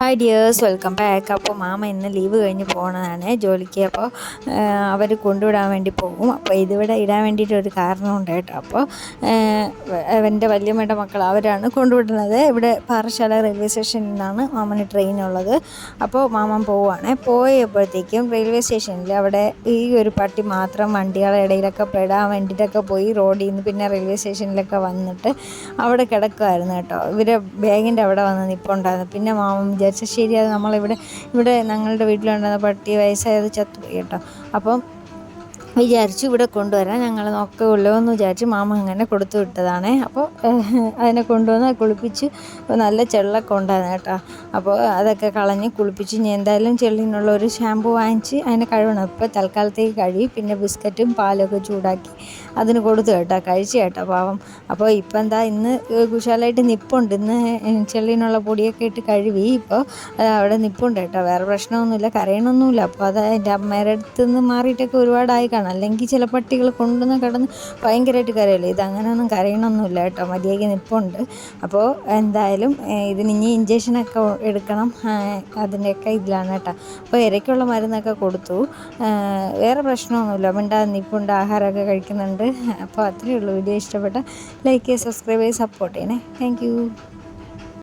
Hi dears, welcome back. അപ്പോൾ മാമ ഇന്ന് ലീവ് കഴിഞ്ഞ് പോകണതാണ് ജോലിക്ക്. അപ്പോൾ അവർ കൊണ്ടുവിടാൻ വേണ്ടി പോകും. അപ്പോൾ ഇതിവിടെ ഇടാൻ വേണ്ടിയിട്ട് ഒരു കാരണമുണ്ട് കേട്ടോ. അപ്പോൾ എൻ്റെ വല്യമ്മയുടെ മക്കൾ അവരാണ് കൊണ്ടുവിടുന്നത്. ഇവിടെ പാറശാല റെയിൽവേ സ്റ്റേഷനിൽ നിന്നാണ് മാമന് ട്രെയിനുള്ളത്. അപ്പോൾ മാമൻ പോവുകയാണ്. പോയപ്പോഴത്തേക്കും റെയിൽവേ സ്റ്റേഷനിൽ അവിടെ ഈ ഒരു പട്ടി മാത്രം വണ്ടികളുടെ ഇടയിലൊക്കെ പെടാൻ വേണ്ടിയിട്ടൊക്കെ പോയി റോഡിൽ നിന്ന് പിന്നെ റെയിൽവേ സ്റ്റേഷനിലൊക്കെ വന്നിട്ട് അവിടെ കിടക്കുമായിരുന്നു കേട്ടോ. ഇവർ ബാഗിൻ്റെ അവിടെ വന്ന് നിൽപ്പുണ്ടായിരുന്നു. പിന്നെ മാമൻ ശരി, അത് ഇവിടെ ഞങ്ങളുടെ വീട്ടിലുണ്ടായിരുന്ന പട്ടി വയസ്സായത് ചത്തുപോയി കേട്ടോ. അപ്പം വിചാരിച്ചു ഇവിടെ കൊണ്ടുവരാൻ ഞങ്ങൾ നോക്കുകയുള്ളൂ എന്ന് വിചാരിച്ച് മാമ അങ്ങനെ കൊടുത്തു വിട്ടതാണ്. അപ്പോൾ അതിനെ കൊണ്ടുവന്ന് കുളിപ്പിച്ച് നല്ല ചെള്ളൊക്കെ ഉണ്ടായിരുന്നു കേട്ടോ. അപ്പോൾ അതൊക്കെ കളഞ്ഞ് കുളിപ്പിച്ച് ഞാൻ എന്തായാലും ചെള്ളിനുള്ള ഒരു ഷാമ്പു വാങ്ങിച്ച് അതിനെ കഴുകണം. ഇപ്പോൾ തൽക്കാലത്തേക്ക് കഴുകി പിന്നെ ബിസ്ക്കറ്റും പാലൊക്കെ ചൂടാക്കി അതിന് കൊടുത്തു കേട്ടോ. കഴിച്ചു കേട്ടോ പാവം. അപ്പോൾ ഇപ്പം എന്താ ഇന്ന് കുശാലായിട്ട് നിപ്പുണ്ട്. ഇന്ന് ചെള്ളിനുള്ള പൊടിയൊക്കെ ഇട്ട് കഴുകി ഇപ്പോൾ അവിടെ നിപ്പുണ്ട് കേട്ടോ. വേറെ പ്രശ്നമൊന്നുമില്ല, കരയണമൊന്നുമില്ല. അപ്പോൾ അത് എൻ്റെ അമ്മയുടെ അടുത്ത് നിന്ന് മാറിയിട്ടൊക്കെ ഒരുപാടായി കാണാം. അല്ലെങ്കിൽ ചില പട്ടികൾ കൊണ്ടുവന്ന് കിടന്ന് ഭയങ്കരമായിട്ട് കരയല്ലേ. ഇതങ്ങനെയൊന്നും കരയണമൊന്നുമില്ല കേട്ടോ, മര്യാദയ്ക്ക് നിപ്പുണ്ട്. അപ്പോൾ എന്തായാലും ഇതിന് ഇനി ഇഞ്ചക്ഷനൊക്കെ എടുക്കണം. അതിൻ്റെയൊക്കെ ഇതിലാണ് കേട്ടോ. അപ്പോൾ ഇരയ്ക്കുള്ള മരുന്നൊക്കെ കൊടുത്തു. വേറെ പ്രശ്നമൊന്നുമില്ല, മിണ്ടാതെ നിപ്പുണ്ട്, ആഹാരമൊക്കെ കഴിക്കുന്നുണ്ട്. അപ്പോൾ അത്രയേ ഉള്ളൂ. വീഡിയോ ഇഷ്ടപ്പെട്ട ലൈക്ക് ചെയ്യുക, സബ്സ്ക്രൈബ് ചെയ്യുക, സപ്പോർട്ട് ചെയ്യണേ. Thank you.